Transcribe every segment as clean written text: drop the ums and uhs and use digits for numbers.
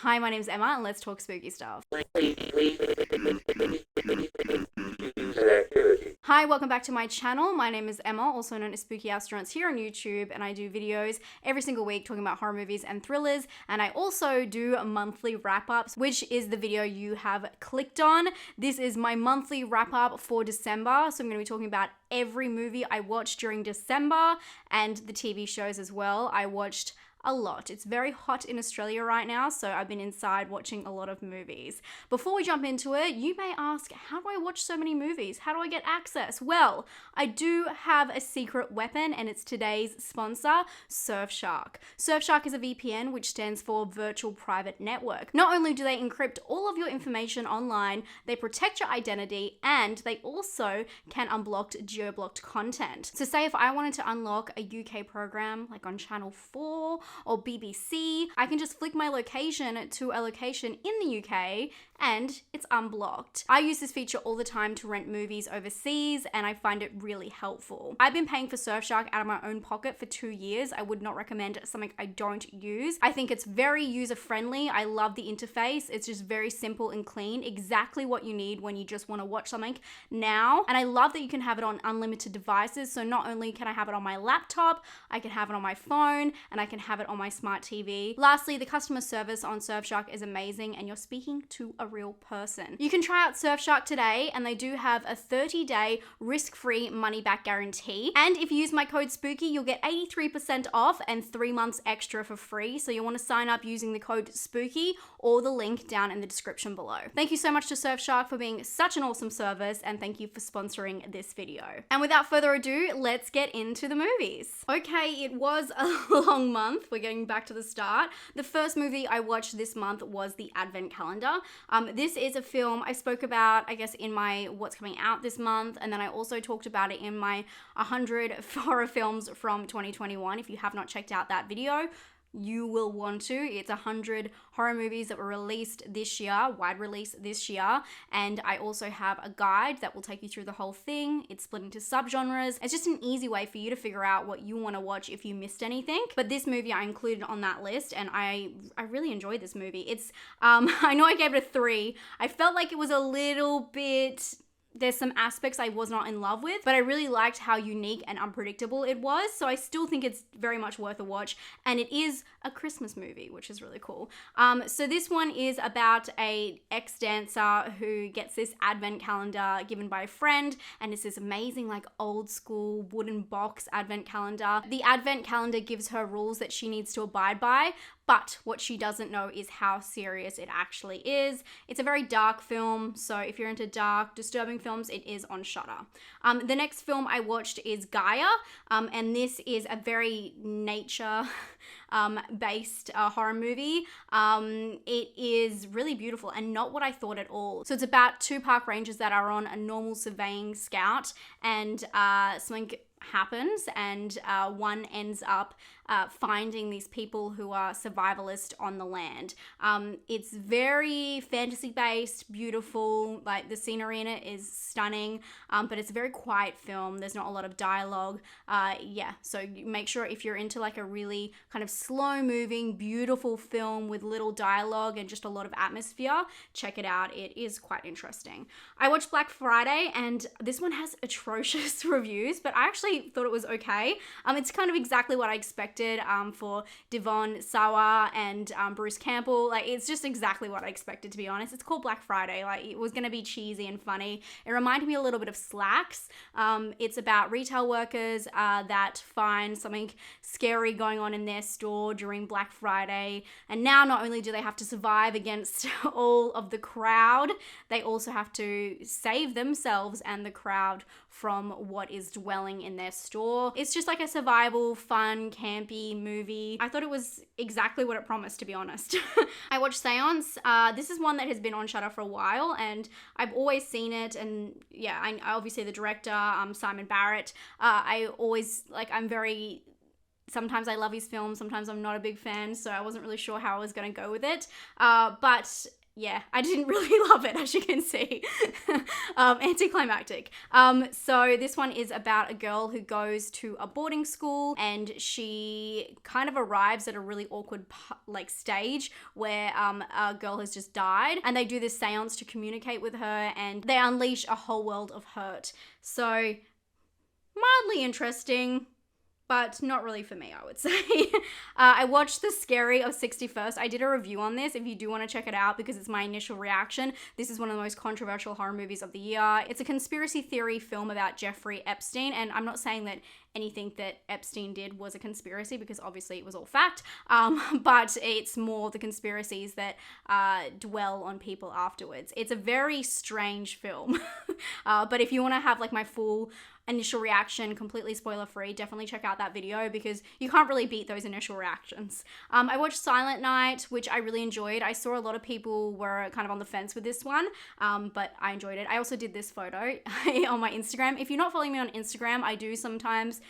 Hi, my name's Emma and let's talk spooky stuff. Hi, welcome back to my channel. My name is Emma, also known as Spooky Astronauts here on YouTube, and I do videos every single week talking about horror movies and thrillers, and I also do monthly wrap-ups, which is the video you have clicked on. This is my monthly wrap-up for December, so I'm going to be talking about every movie I watched during December and the TV shows as well. I watched a lot. It's very hot in Australia right now, so I've been inside watching a lot of movies. Before we jump into it, you may ask, how do I watch so many movies? How do I get access? Well, I do have a secret weapon, and it's today's sponsor, Surfshark. Surfshark is a VPN, which stands for Virtual Private Network. Not only do they encrypt all of your information online, they protect your identity, and they also can unblock geo-blocked content. So say if I wanted to unlock a UK program, like on Channel 4, or BBC, I can just flick my location to a location in the UK and it's unblocked. I use this feature all the time to rent movies overseas and I find it really helpful. I've been paying for Surfshark out of my own pocket for 2 years. I would not recommend something I don't use. I think it's very user-friendly. I love the interface. It's just very simple and clean, exactly what you need when you just want to watch something now. And I love that you can have it on unlimited devices. So not only can I have it on my laptop, I can have it on my phone, and I can have it on my smart TV. Lastly, the customer service on Surfshark is amazing and you're speaking to a real person. You can try out Surfshark today and they do have a 30-day risk-free money-back guarantee. And if you use my code SPOOKY, you'll get 83% off and 3 months extra for free. So you'll want to sign up using the code SPOOKY or the link down in the description below. Thank you so much to Surfshark for being such an awesome service and thank you for sponsoring this video. And without further ado, let's get into the movies. Okay, it was a long month. We're getting back to the start. The first movie I watched this month was the Advent Calendar. This is a film I spoke about, I guess, in my what's coming out this month, and then I also talked about it in my 100 horror films from 2021. If you have not checked out that video, you will want to. It's 100 horror movies that were released this year, wide release this year, and I also have a guide that will take you through the whole thing. It's split into subgenres. It's just an easy way for you to figure out what you want to watch if you missed anything. But this movie I included on that list, and I really enjoyed this movie. It's I know I gave it a 3. I felt like it was a little bit, there's some aspects I was not in love with, but I really liked how unique and unpredictable it was. So I still think it's very much worth a watch. And it is a Christmas movie, which is really cool. So this one is about a ex-dancer who gets this advent calendar given by a friend. And it's this amazing, like, old school wooden box advent calendar. The advent calendar gives her rules that she needs to abide by. But what she doesn't know is how serious it actually is. It's a very dark film, so if you're into dark, disturbing films, it is on Shudder. The next film I watched is Gaia, and this is a very nature based horror movie. It is really beautiful and not what I thought at all. So it's about 2 park rangers that are on a normal surveying scout, and something happens, and one ends up finding these people who are survivalist on the land. It's very fantasy based, beautiful, like the scenery in it is stunning, but it's a very quiet film. There's not a lot of dialogue. Yeah, so you make sure if you're into like a really kind of slow moving, beautiful film with little dialogue and just a lot of atmosphere, check it out. It is quite interesting. I watched Black Friday and this one has atrocious reviews, but I actually thought it was okay. It's kind of exactly what I expected for Devon Sawa and Bruce Campbell. Like, it's just exactly what I expected, to be honest. It's called Black Friday. Like, it was gonna be cheesy and funny. It reminded me a little bit of Slacks. It's about retail workers that find something scary going on in their store during Black Friday, and now not only do they have to survive against all of the crowd, they also have to save themselves and the crowd from what is dwelling in their store. It's just like a survival, fun, campy movie. I thought it was exactly what it promised, to be honest. I watched Seance. This is one that has been on Shudder for a while, and I've always seen it, and yeah, I obviously the director, Simon Barrett, sometimes I love his films, sometimes I'm not a big fan, so I wasn't really sure how I was going to go with it. But yeah, I didn't really love it, as you can see. Anticlimactic. So this one is about a girl who goes to a boarding school, and she kind of arrives at a really awkward like stage where a girl has just died, and they do this seance to communicate with her, and they unleash a whole world of hurt. So mildly interesting, but not really for me, I would say. I watched The Scary of 61st. I did a review on this if you do want to check it out, because it's my initial reaction. This is one of the most controversial horror movies of the year. It's a conspiracy theory film about Jeffrey Epstein, and I'm not saying that anything that Epstein did was a conspiracy, because obviously it was all fact, but it's more the conspiracies that dwell on people afterwards. It's a very strange film, but if you want to have like my full initial reaction, completely spoiler free, definitely check out that video, because you can't really beat those initial reactions. I watched Silent Night, which I really enjoyed. I saw a lot of people were kind of on the fence with this one, but I enjoyed it. I also did this photo on my Instagram. If you're not following me on Instagram, I do sometimes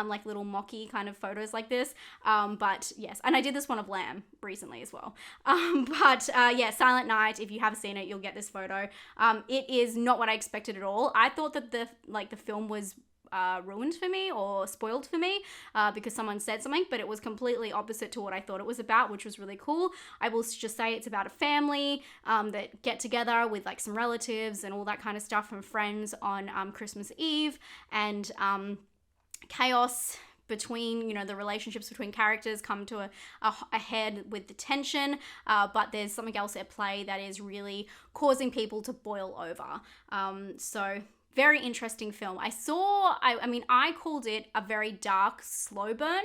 like little mocky kind of photos like this, but yes, and I did this one of Lamb recently as well, yeah, Silent Night, if you have seen it, you'll get this photo. It is not what I expected at all. I thought that the film was ruined for me or spoiled for me because someone said something, but it was completely opposite to what I thought it was about, which was really cool. I will just say it's about a family that get together with like some relatives and all that kind of stuff from friends on Christmas Eve, and chaos between, you know, the relationships between characters come to a head with the tension, but there's something else at play that is really causing people to boil over. So very interesting film. I mean, I called it a very dark slow burn.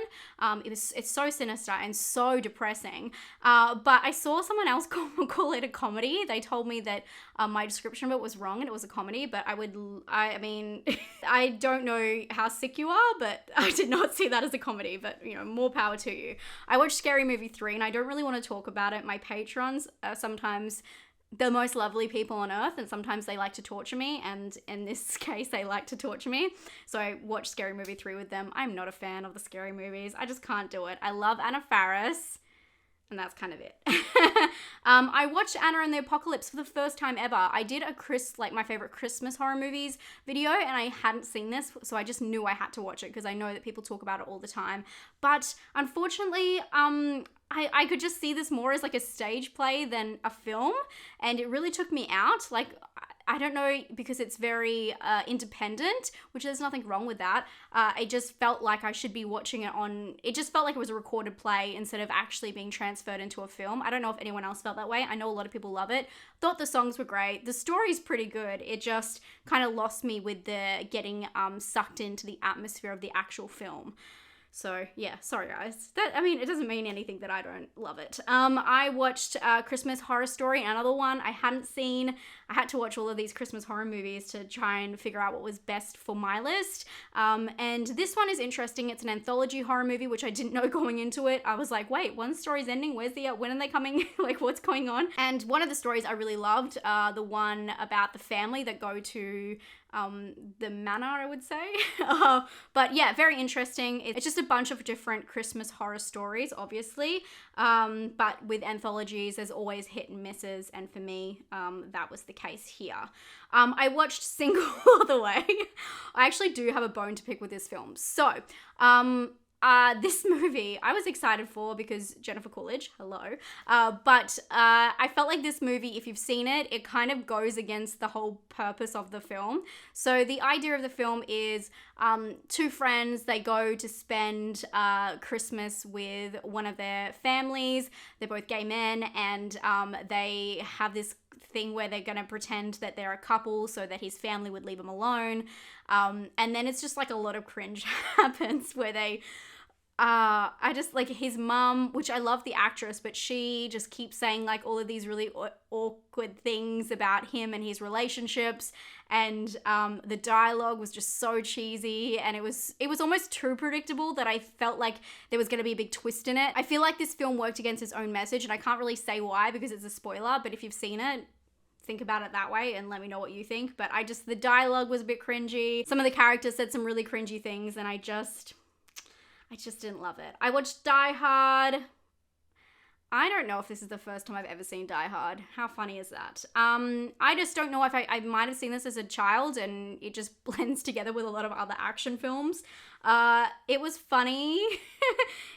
It's so sinister and so depressing. But I saw someone else call it a comedy. They told me that my description of it was wrong and it was a comedy, but I mean, I don't know how sick you are, but I did not see that as a comedy, but you know, more power to you. I watched Scary Movie 3 and I don't really want to talk about it. My patrons are sometimes the most lovely people on earth, and sometimes they like to torture me, and in this case they like to torture me, so I watched Scary Movie 3 with them. I'm not a fan of the scary movies. I just can't do it. I love Anna Faris, and that's kind of it. I watched Anna and the Apocalypse for the first time ever. I did like my favorite Christmas horror movies video, and I hadn't seen this, so I just knew I had to watch it because I know that people talk about it all the time. But unfortunately, I could just see this more as like a stage play than a film, and it really took me out. Like, I don't know, because it's very independent, which there's nothing wrong with that. It just felt like I should be watching it it just felt like it was a recorded play instead of actually being transferred into a film. I don't know if anyone else felt that way. I know a lot of people love it. Thought the songs were great. The story's pretty good. It just kind of lost me with the getting sucked into the atmosphere of the actual film. So yeah, sorry guys. I mean, it doesn't mean anything that I don't love it. I watched Christmas Horror Story, another one I hadn't seen. I had to watch all of these Christmas horror movies to try and figure out what was best for my list. And this one is interesting. It's an anthology horror movie, which I didn't know going into it. I was like, wait, one story's ending? When are they coming? Like, what's going on? And one of the stories I really loved, the one about the family that go to the manor, I would say. But yeah, very interesting. It's just a bunch of different Christmas horror stories, obviously. But with anthologies, there's always hit and misses. And for me, that was the case here. I watched Single All the Way. I actually do have a bone to pick with this film. So, this movie I was excited for because Jennifer Coolidge, hello. But I felt like this movie, if you've seen it, it kind of goes against the whole purpose of the film. So the idea of the film is two friends, they go to spend Christmas with one of their families. They're both gay men, and they have this thing where they're going to pretend that they're a couple so that his family would leave him alone. And then it's just like a lot of cringe happens where they I just like his mum, which I love the actress, but she just keeps saying like all of these really awkward things about him and his relationships, and the dialogue was just so cheesy, and it was almost too predictable that I felt like there was going to be a big twist in it. I feel like this film worked against its own message, and I can't really say why because it's a spoiler, but if you've seen it, think about it that way and let me know what you think. But the dialogue was a bit cringy. Some of the characters said some really cringy things, and I just didn't love it. I watched Die Hard. I don't know if this is the first time I've ever seen Die Hard. How funny is that? I just don't know if I might have seen this as a child and it just blends together with a lot of other action films. It was funny.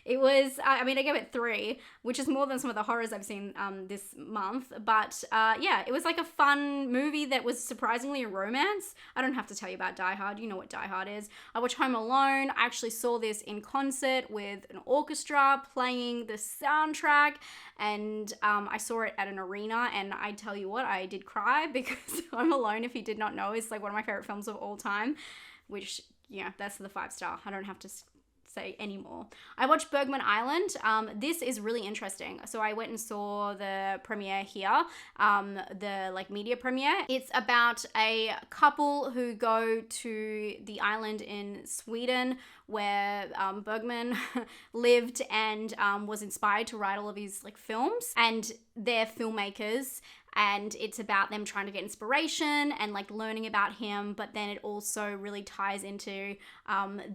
It was, I mean, I gave it 3, which is more than some of the horrors I've seen this month. But yeah, it was like a fun movie that was surprisingly a romance. I don't have to tell you about Die Hard. You know what Die Hard is. I watched Home Alone. I actually saw this in concert with an orchestra playing the soundtrack. And I saw it at an arena, and I tell you what, I did cry because Home Alone, if you did not know, is like one of my favorite films of all time, which, yeah, that's the 5-star. I don't have to say anymore. I watched Bergman Island. This is really interesting. So I went and saw the premiere here, the like media premiere. It's about a couple who go to the island in Sweden where Bergman lived and was inspired to write all of his like films, and they're filmmakers. And it's about them trying to get inspiration and like learning about him, but then it also really ties into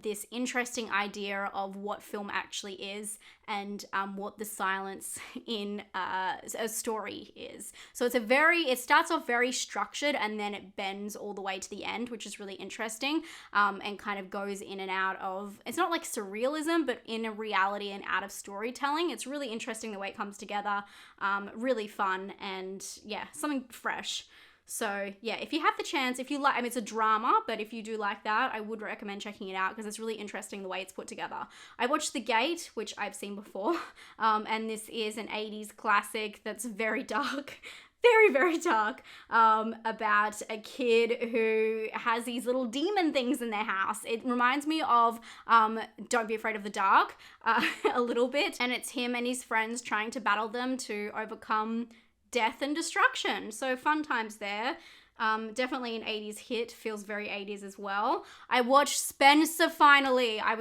this interesting idea of what film actually is and what the silence in a story is. So it starts off very structured and then it bends all the way to the end, which is really interesting, and kind of goes in and out of, it's not like surrealism, but in a reality and out of storytelling. It's really interesting the way it comes together, really fun, and yeah, something fresh. So yeah, if you have the chance, if you like, I mean, it's a drama, but if you do like that, I would recommend checking it out because it's really interesting the way it's put together. I watched The Gate, which I've seen before, and this is an 80s classic that's very dark. Very, very dark, about a kid who has these little demon things in their house. It reminds me of Don't Be Afraid of the Dark a little bit, and it's him and his friends trying to battle them to overcome death and destruction. So fun times there. Definitely an 80s hit, feels very 80s as well. I watched Spencer finally. I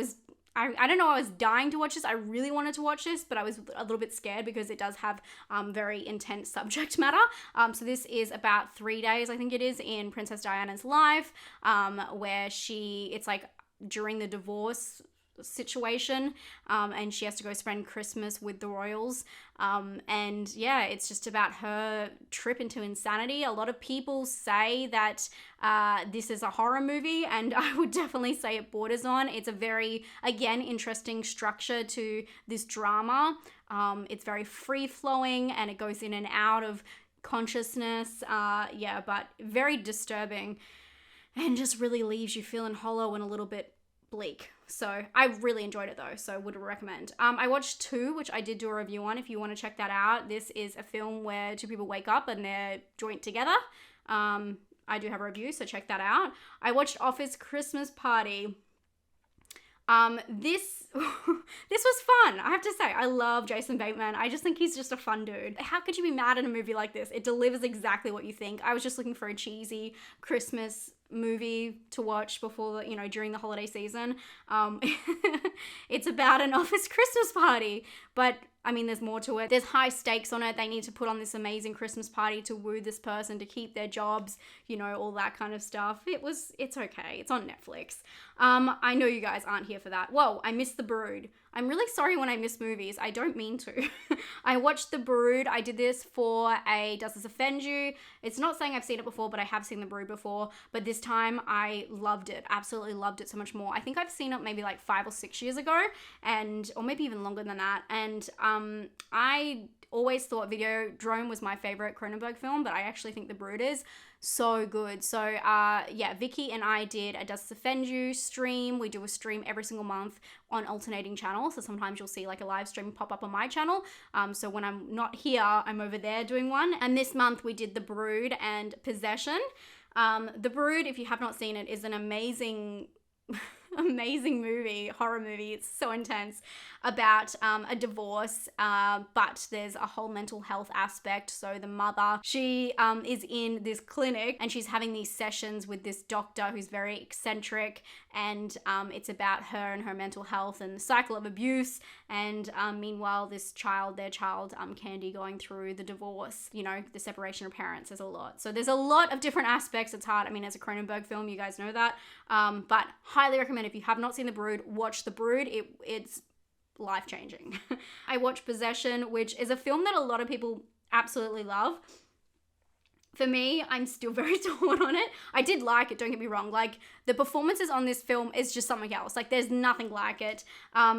don't know, I was dying to watch this. I really wanted to watch this, but I was a little bit scared because it does have very intense subject matter. So this is about 3 days, I think it is, in Princess Diana's life, where it's like during the divorce situation, and she has to go spend Christmas with the royals, and yeah, it's just about her trip into insanity. A lot of people say that this is a horror movie, and I would definitely say it borders on. It's a very, again, interesting structure to this drama. It's very free-flowing and it goes in and out of consciousness, yeah, but very disturbing and just really leaves you feeling hollow and a little bit bleak. So I really enjoyed it though, so would recommend. I watched 2, which I did do a review on if you want to check that out. This is a film where 2 people wake up and they're joint together. I do have a review, so check that out. I watched Office Christmas Party. This was fun. I have to say, I love Jason Bateman. I just think he's just a fun dude. How could you be mad at a movie like this? It delivers exactly what you think. I was just looking for a cheesy Christmas movie to watch before, during the holiday season. It's about an office Christmas party, but I mean, there's more to it. There's high stakes on it. They need to put on this amazing Christmas party to woo this person to keep their jobs, all that kind of stuff. It's okay. It's on Netflix. I know you guys aren't here for that. Whoa, I missed The Brood. I'm really sorry when I miss movies. I don't mean to. I watched The Brood. I did this for a Does This Offend You? It's not saying I've seen it before, but I have seen The Brood before. But this time I loved it. Absolutely loved it so much more. I think I've seen it maybe like 5 or 6 years ago, or maybe even longer than that. And I always thought Videodrome was my favorite Cronenberg film, but I actually think The Brood is so good. So yeah, Vicky and I did a Does This Offend You stream. We do a stream every single month on alternating channels. So sometimes you'll see like a live stream pop up on my channel. So when I'm not here, I'm over there doing one. And this month we did The Brood and Possession. The Brood, if you have not seen it, is an amazing horror movie. It's so intense, about a divorce, but there's a whole mental health aspect. So the mother, she is in this clinic and she's having these sessions with this doctor who's very eccentric, and it's about her and her mental health and the cycle of abuse, and meanwhile their child, Candy, going through the divorce, the separation of parents. There's a lot. So there's a lot of different aspects. It's hard. I mean, as a Cronenberg film, you guys know that, but highly recommend, if you have not seen The Brood, watch The Brood. It's life-changing. I watched Possession, which is a film that a lot of people absolutely love. For me, I'm still very torn on it. I did like it, don't get me wrong. Like, the performances on this film is just something else. Like, there's nothing like it.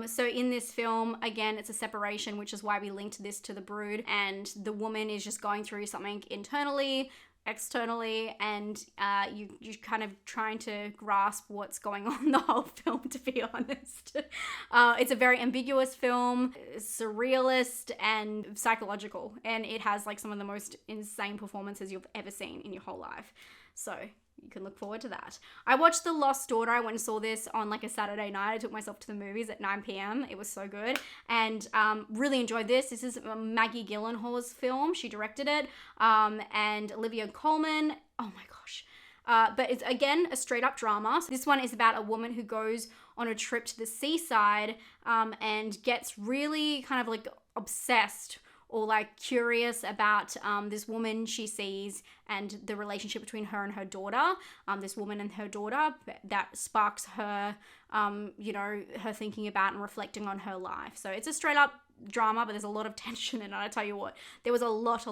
So in this film, again, it's a separation, which is why we linked this to The Brood. And the woman is just going through something internally, externally, and you're kind of trying to grasp what's going on the whole film, to be honest. It's a very ambiguous film, surrealist and psychological, and it has like some of the most insane performances you've ever seen in your whole life. So you can look forward to that. I watched The Lost Daughter. I went and saw this on like a Saturday night. I took myself to the movies at 9 p.m. It was so good, and really enjoyed this. This is Maggie Gyllenhaal's film. She directed it, and Olivia Colman. Oh my gosh. But it's, again, a straight up drama. So this one is about a woman who goes on a trip to the seaside and gets really kind of like obsessed or like curious about this woman she sees and the relationship between her and her daughter. This woman and her daughter, that sparks her, her thinking about and reflecting on her life. So it's a straight up drama, but there's a lot of tension in it. I tell you what, there was a lot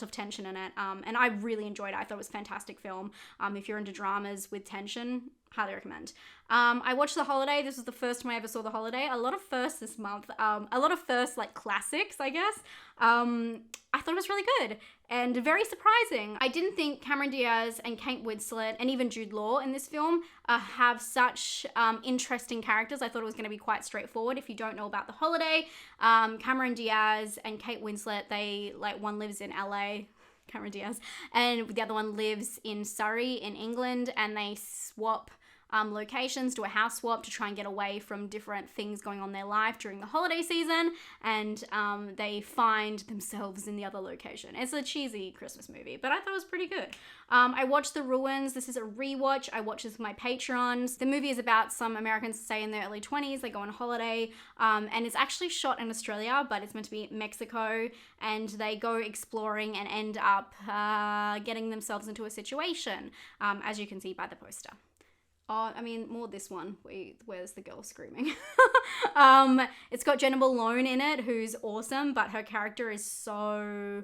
of tension in it, and I really enjoyed it. I thought it was a fantastic film. If you're into dramas with tension, highly recommend. I watched The Holiday. This was the first time I ever saw The Holiday. A lot of firsts this month. A lot of first like classics, I guess. I thought it was really good and very surprising. I didn't think Cameron Diaz and Kate Winslet and even Jude Law in this film have such interesting characters. I thought it was going to be quite straightforward. If you don't know about The Holiday, Cameron Diaz and Kate Winslet, they like, one lives in LA, Cameron Diaz, and the other one lives in Surrey in England, and they swap locations, do a house swap to try and get away from different things going on in their life during the holiday season, and they find themselves in the other location. It's a cheesy Christmas movie, but I thought it was pretty good. I watched The Ruins. This is a rewatch. I watched this with my patrons. The movie is about some Americans, say in their early 20s, they go on holiday, and it's actually shot in Australia, but it's meant to be Mexico, and they go exploring and end up getting themselves into a situation, as you can see by the poster. More this one. Where's the girl screaming? It's got Jennifer Lone in it, who's awesome, but her character is so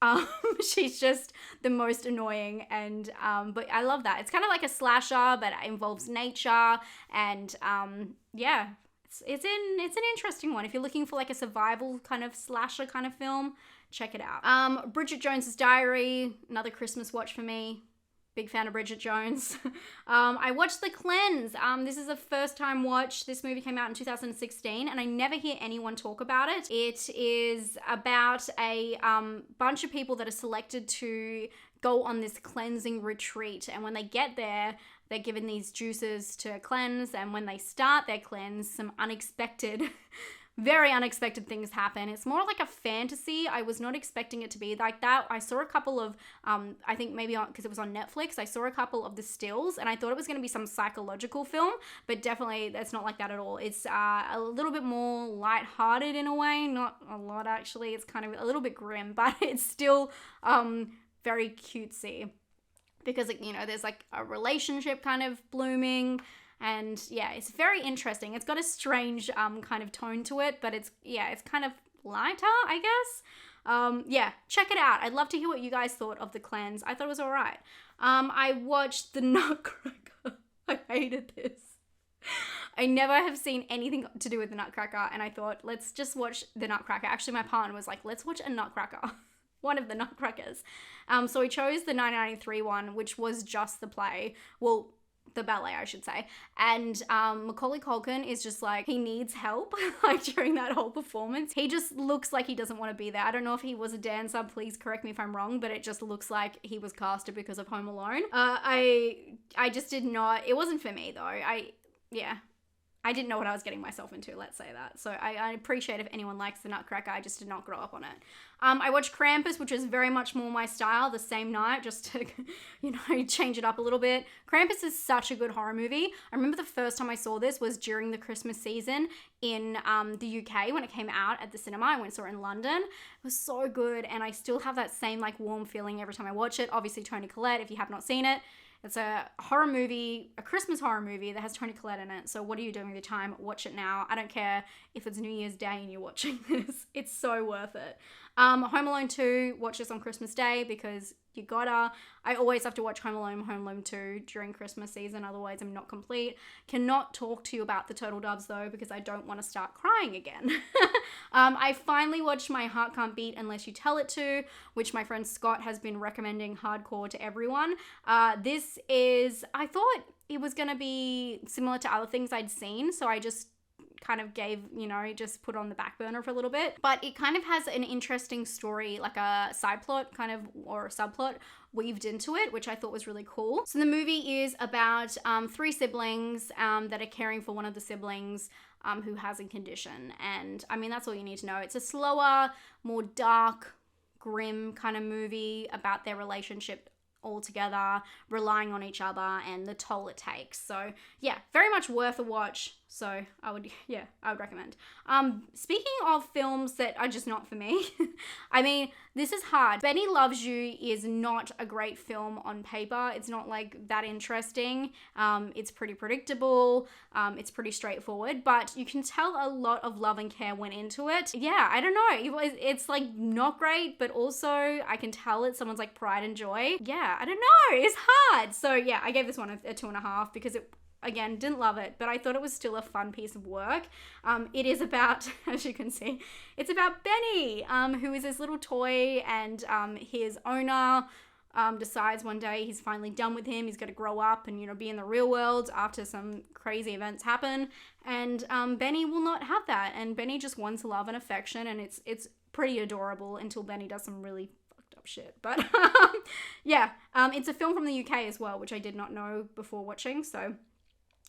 dumb. She's just the most annoying, and but I love that. It's kind of like a slasher, but it involves nature, and yeah, it's an interesting one. If you're looking for like a survival kind of slasher kind of film, check it out. Bridget Jones's Diary, another Christmas watch for me. Big fan of Bridget Jones. I watched The Cleanse. This is a first time watch. This movie came out in 2016 and I never hear anyone talk about it. It is about a bunch of people that are selected to go on this cleansing retreat, and when they get there, they're given these juices to cleanse, and when they start their cleanse, some unexpected very unexpected things happen. It's more like a fantasy. I was not expecting it to be like that. I saw a couple of, I think maybe because it was on Netflix, I saw a couple of the stills and I thought it was going to be some psychological film, but definitely that's not like that at all. It's a little bit more lighthearted in a way, not a lot actually. It's kind of a little bit grim, but it's still very cutesy because, there's like a relationship kind of blooming. And yeah, it's very interesting. It's got a strange kind of tone to it, but it's kind of lighter, I guess. Yeah, check it out. I'd love to hear what you guys thought of The Cleanse. I thought it was all right. I watched The Nutcracker. I hated this. I never have seen anything to do with The Nutcracker, and I thought, let's just watch The Nutcracker. Actually, my partner was like, let's watch a Nutcracker. One of the Nutcrackers. So we chose the 1993 one, which was just the play. Well, the ballet, I should say. And Macaulay Culkin is just like, he needs help like during that whole performance. He just looks like he doesn't want to be there. I don't know if he was a dancer, please correct me if I'm wrong, but it just looks like he was casted because of Home Alone. I just did not, it wasn't for me though. I didn't know what I was getting myself into, let's say that. So I appreciate if anyone likes The Nutcracker. I just did not grow up on it. I watched Krampus, which is very much more my style, the same night, just to, change it up a little bit. Krampus is such a good horror movie. I remember the first time I saw this was during the Christmas season in the UK when it came out at the cinema. I went and saw it in London. It was so good, and I still have that same like warm feeling every time I watch it. Obviously, Toni Collette, if you have not seen it, It's a horror movie, a Christmas horror movie that has Toni Collette in it. So what are you doing with your time? Watch it now. I don't care if it's New Year's Day and you're watching this. It's so worth it. Home Alone 2, watch this on Christmas Day because you gotta. I always have to watch Home Alone 2 during Christmas season, otherwise I'm not complete. Cannot talk to you about the Turtle Doves though because I don't want to start crying again. I finally watched My Heart Can't Beat Unless You Tell It To, which my friend Scott has been recommending hardcore to everyone. This is, I thought it was gonna be similar to other things I'd seen, so I just kind of gave, just put on the back burner for a little bit. But it kind of has an interesting story, like a side plot kind of, or a subplot weaved into it, which I thought was really cool. So the movie is about 3 siblings that are caring for one of the siblings who has a condition. And I mean, that's all you need to know. It's a slower, more dark, grim kind of movie about their relationship all together, relying on each other and the toll it takes. So yeah, very much worth a watch. So I would recommend. Speaking of films that are just not for me, I mean, this is hard. Benny Loves You is not a great film on paper. It's not like that interesting. It's pretty predictable. It's pretty straightforward, but you can tell a lot of love and care went into it. Yeah, I don't know. It's like not great, but also I can tell it's someone's like pride and joy. Yeah, I don't know. It's hard. So yeah, I gave this one a 2.5 because it, again, didn't love it, but I thought it was still a fun piece of work. It is about, as you can see, it's about Benny, who is this little toy, and his owner decides one day he's finally done with him. He's got to grow up and, be in the real world after some crazy events happen. And Benny will not have that. And Benny just wants love and affection, and it's pretty adorable until Benny does some really fucked up shit. But yeah, it's a film from the UK as well, which I did not know before watching, so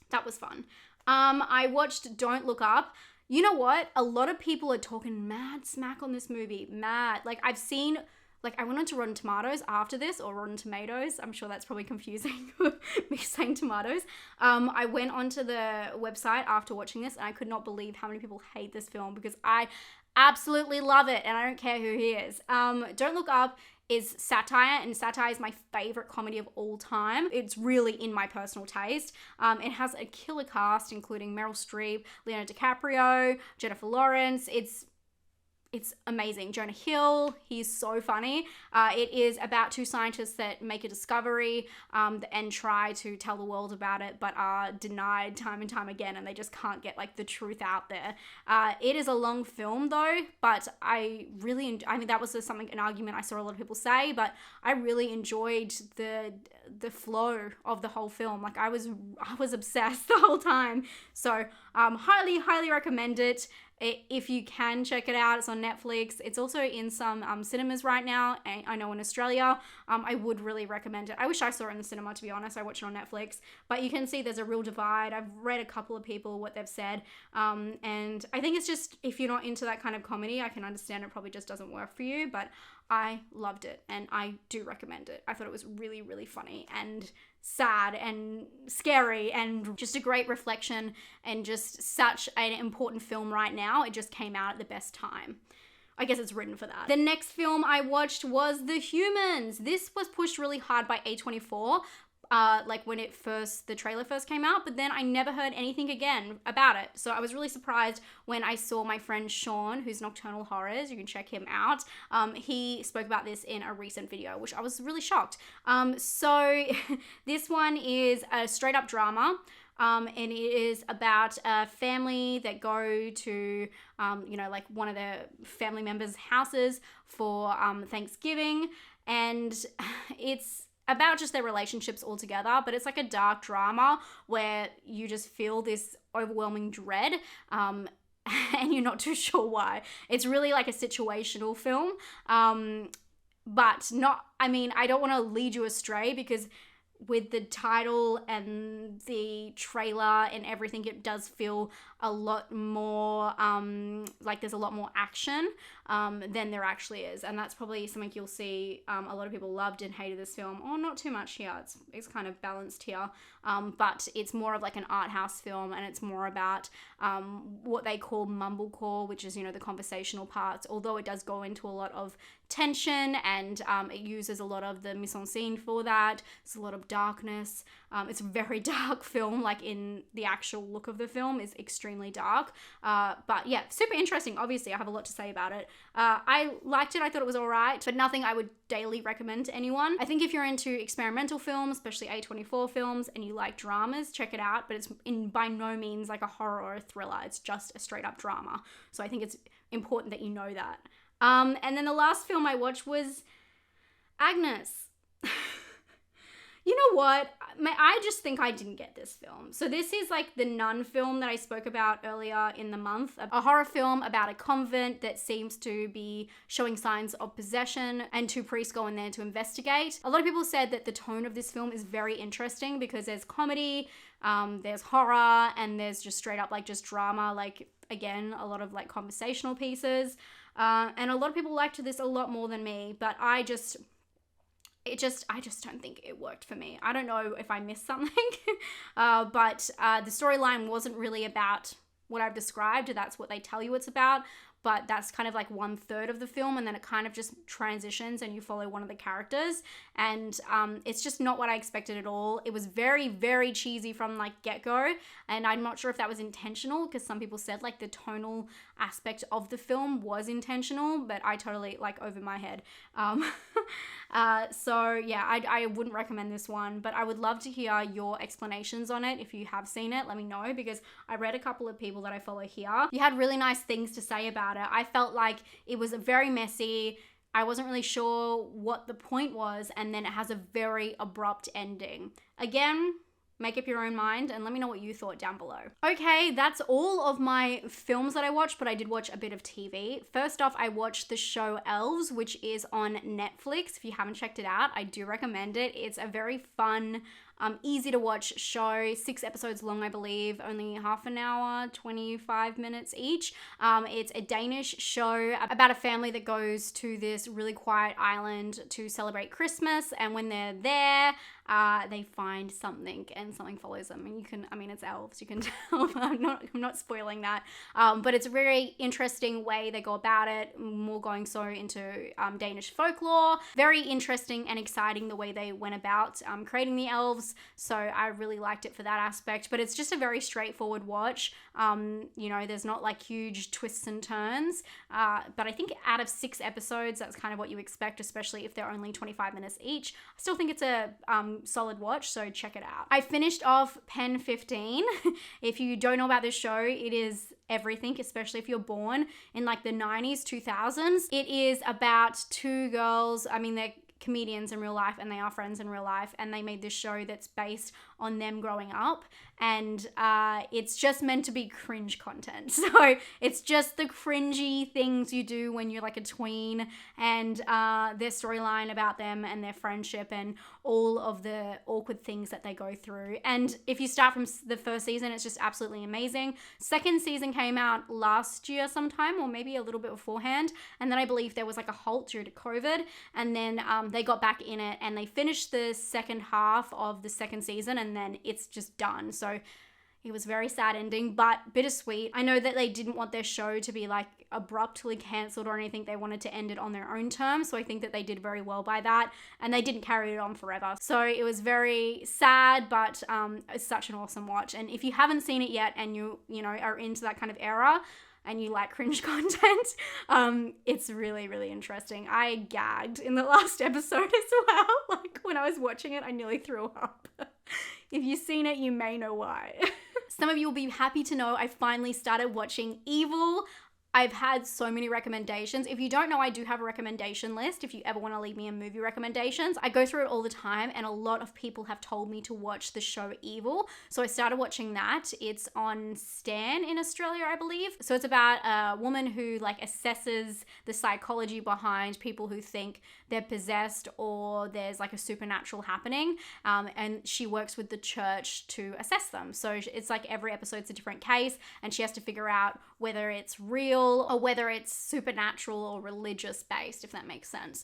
that was fun. I watched Don't Look Up. You know what? A lot of people are talking mad smack on this movie. Mad. Like, I've seen, like, I went on to Rotten Tomatoes after this, or Rotten Tomatoes. I'm sure that's probably confusing, me saying tomatoes. I went onto the website after watching this, and I could not believe how many people hate this film because I absolutely love it, and I don't care who he is. Don't Look Up is satire, and satire is my favorite comedy of all time. It's really in my personal taste. It has a killer cast, including Meryl Streep, Leonardo DiCaprio, Jennifer Lawrence. It's amazing. Jonah Hill, he's so funny. It is about 2 scientists that make a discovery and try to tell the world about it, but are denied time and time again, and they just can't get like the truth out there. It is a long film though, but I mean, that was an argument I saw a lot of people say, but I really enjoyed the flow of the whole film. Like I was obsessed the whole time. So highly recommend it. If you can check it out, it's on Netflix. It's also in some cinemas right now. I know in Australia. I would really recommend it. I wish I saw it in the cinema, to be honest. I watched it on Netflix. But you can see there's a real divide. I've read a couple of people what they've said. And I think it's just, if you're not into that kind of comedy, I can understand it probably just doesn't work for you. But I loved it, and I do recommend it. I thought it was really, really funny and sad and scary and just a great reflection, and just such an important film right now. It just came out at the best time. I guess it's written for that. The next film I watched was The Humans. This was pushed really hard by A24. Like when the trailer first came out, but then I never heard anything again about it. So I was really surprised when I saw my friend Sean, who's Nocturnal Horrors. You can check him out. He spoke about this in a recent video, which I was really shocked. So this one is a straight up drama. And it is about a family that go to, like one of their family members' houses for Thanksgiving. And it's about just their relationships all together, but it's like a dark drama where you just feel this overwhelming dread, and you're not too sure why. It's really like a situational film, but not, I mean, I don't want to lead you astray, because with the title and the trailer and everything, it does feel a lot more like there's a lot more action than there actually is, and that's probably something you'll see a lot of people loved and hated this film. Oh, not too much here. It's kind of balanced here, but it's more of like an art house film, and it's more about what they call mumblecore, which is, the conversational parts, although it does go into a lot of tension, and it uses a lot of the mise-en-scene for that. It's a lot of darkness. It's a very dark film, like in the actual look of the film is extremely dark. But yeah, super interesting. Obviously, I have a lot to say about it. I liked it. I thought it was all right, but nothing I would daily recommend to anyone. I think if you're into experimental films, especially A24 films, and you like dramas, check it out. But it's by no means like a horror or a thriller. It's just a straight up drama. So I think it's important that you know that. And then the last film I watched was Agnes. You know what? I just think I didn't get this film. So this is like the Nun film that I spoke about earlier in the month. A horror film about a convent that seems to be showing signs of possession, and two priests go in there to investigate. A lot of people said that the tone of this film is very interesting because there's comedy, there's horror, and there's just straight up like just drama. Like, again, a lot of like conversational pieces. And a lot of people liked this a lot more than me, but I just don't think it worked for me. I don't know if I missed something, but the storyline wasn't really about what I've described. That's what they tell you it's about, but that's kind of like 1/3 of the film, and then it kind of just transitions and you follow one of the characters, and it's just not what I expected at all. It was very, very cheesy from like get-go, and I'm not sure if that was intentional, because some people said like the tonal aspect of the film was intentional, but I totally like over my head. So yeah, I wouldn't recommend this one, but I would love to hear your explanations on it. If you have seen it, let me know, because I read a couple of people that I follow here. You had really nice things to say about it. I felt like it was very messy. I wasn't really sure what the point was, and then it has a very abrupt ending. Again, make up your own mind and let me know what you thought down below. Okay, that's all of my films that I watched, but I did watch a bit of TV. First off, I watched the show Elves, which is on Netflix. If you haven't checked it out, I do recommend it. It's a very fun, easy to watch show, 6 episodes long, I believe, only half an hour, 25 minutes each. It's a Danish show about a family that goes to this really quiet island to celebrate Christmas, and when they're there, they find something, and something follows them, and it's elves, you can tell. I'm not spoiling that, but it's a very interesting way they go about it, more going so into Danish folklore. Very interesting and exciting the way they went about creating the elves, so I really liked it for that aspect. But it's just a very straightforward watch. There's not like huge twists and turns, but I think out of 6 episodes, that's kind of what you expect, especially if they're only 25 minutes each. I still think it's a solid watch, so check it out. I finished off Pen 15. If you don't know about this show, it is everything, especially if you're born in like the 90s, 2000s. It is about 2 girls. They're comedians in real life, and they are friends in real life, and they made this show that's based on them growing up, and it's just meant to be cringe content. So it's just the cringy things you do when you're like a tween, and their storyline about them and their friendship and all of the awkward things that they go through. And if you start from the first season, it's just absolutely amazing. Second season came out last year sometime, or maybe a little bit beforehand, and then I believe there was like a halt due to COVID, and then they got back in it, and they finished the second half of the second season, and then it's just done. So it was very sad ending, but bittersweet. I know that they didn't want their show to be like abruptly cancelled or anything. They wanted to end it on their own terms, so I think that they did very well by that, and they didn't carry it on forever. So it was very sad, but it's such an awesome watch. And if you haven't seen it yet, and you are into that kind of era, and you like cringe content, it's really, really interesting. I gagged in the last episode as well. Like, when I was watching it, I nearly threw up. If you've seen it, you may know why. Some of you will be happy to know I finally started watching Evil. I've had so many recommendations. If you don't know, I do have a recommendation list. If you ever want to leave me a movie recommendations, I go through it all the time, and a lot of people have told me to watch the show Evil. So I started watching that. It's on Stan in Australia, I believe. So it's about a woman who like assesses the psychology behind people who think they're possessed or there's like a supernatural happening. And she works with the church to assess them. So it's like every episode's a different case, and she has to figure out whether it's real or whether it's supernatural or religious based, if that makes sense.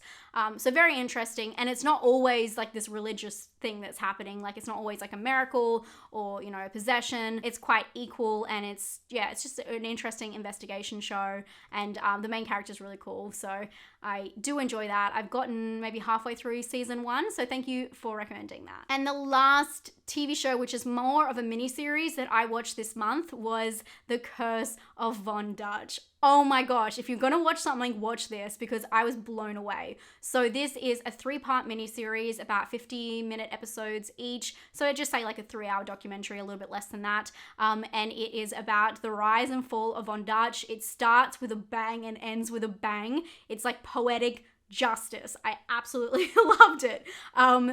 So very interesting, and it's not always like this religious thing that's happening. Like, it's not always like a miracle or a possession. It's quite equal, and it's just an interesting investigation show, and the main character is really cool. So I do enjoy that. I've gotten maybe halfway through season 1, so thank you for recommending that. And the last TV show, which is more of a mini series that I watched this month, was The Curse of Von Dutch. Oh my gosh, if you're gonna watch something, watch this, because I was blown away. So this is a 3-part miniseries, about 50-minute episodes each. So I'd just say like a 3-hour documentary, a little bit less than that. And it is about the rise and fall of Von Dutch. It starts with a bang and ends with a bang. It's like poetic justice. I absolutely loved it.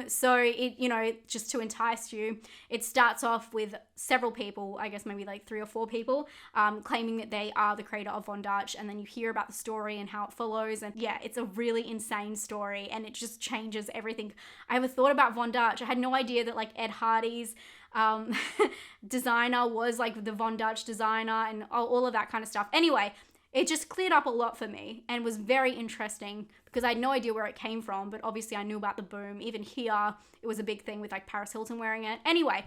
So it, you know, just to entice you, it starts off with several people, I guess maybe like 3 or 4 people, claiming that they are the creator of Von Dutch, and then you hear about the story and how it follows, and yeah, it's a really insane story, and it just changes everything I ever thought about Von Dutch. I had no idea that like Ed Hardy's designer was like the Von Dutch designer and all of that kind of stuff. Anyway, it just cleared up a lot for me and was very interesting because I had no idea where it came from, but obviously I knew about the boom. Even here, it was a big thing with like Paris Hilton wearing it. Anyway,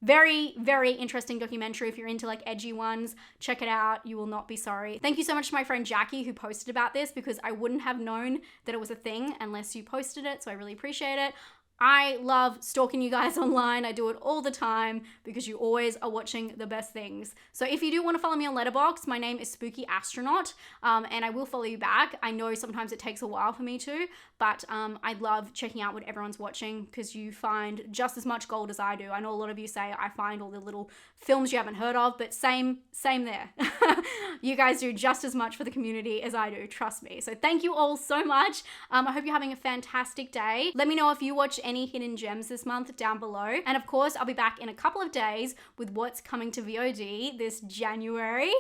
very, very interesting documentary. If you're into like edgy ones, check it out. You will not be sorry. Thank you so much to my friend Jackie who posted about this, because I wouldn't have known that it was a thing unless you posted it, so I really appreciate it. I love stalking you guys online. I do it all the time because you always are watching the best things. So if you do want to follow me on Letterboxd, my name is Spooky Astronaut, and I will follow you back. I know sometimes it takes a while for me to, but I love checking out what everyone's watching because you find just as much gold as I do. I know a lot of you say I find all the little films you haven't heard of, but same there. You guys do just as much for the community as I do, trust me. So thank you all so much. I hope you're having a fantastic day. Let me know if you watch any hidden gems this month down below. And of course, I'll be back in a couple of days with what's coming to VOD this January.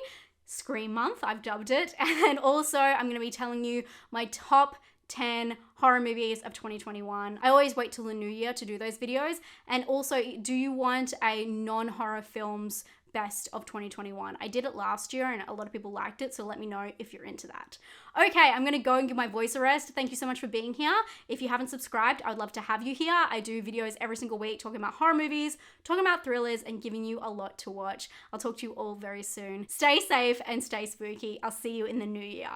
Scream month, I've dubbed it. And also, I'm going to be telling you my top 10 horror movies of 2021. I always wait till the new year to do those videos. And also, do you want a non-horror films best of 2021? I did it last year and a lot of people liked it, so let me know if you're into that. Okay, I'm gonna go and give my voice a rest. Thank you so much for being here. If you haven't subscribed, I would love to have you here. I do videos every single week talking about horror movies, talking about thrillers, and giving you a lot to watch. I'll talk to you all very soon. Stay safe and stay spooky. I'll see you in the new year.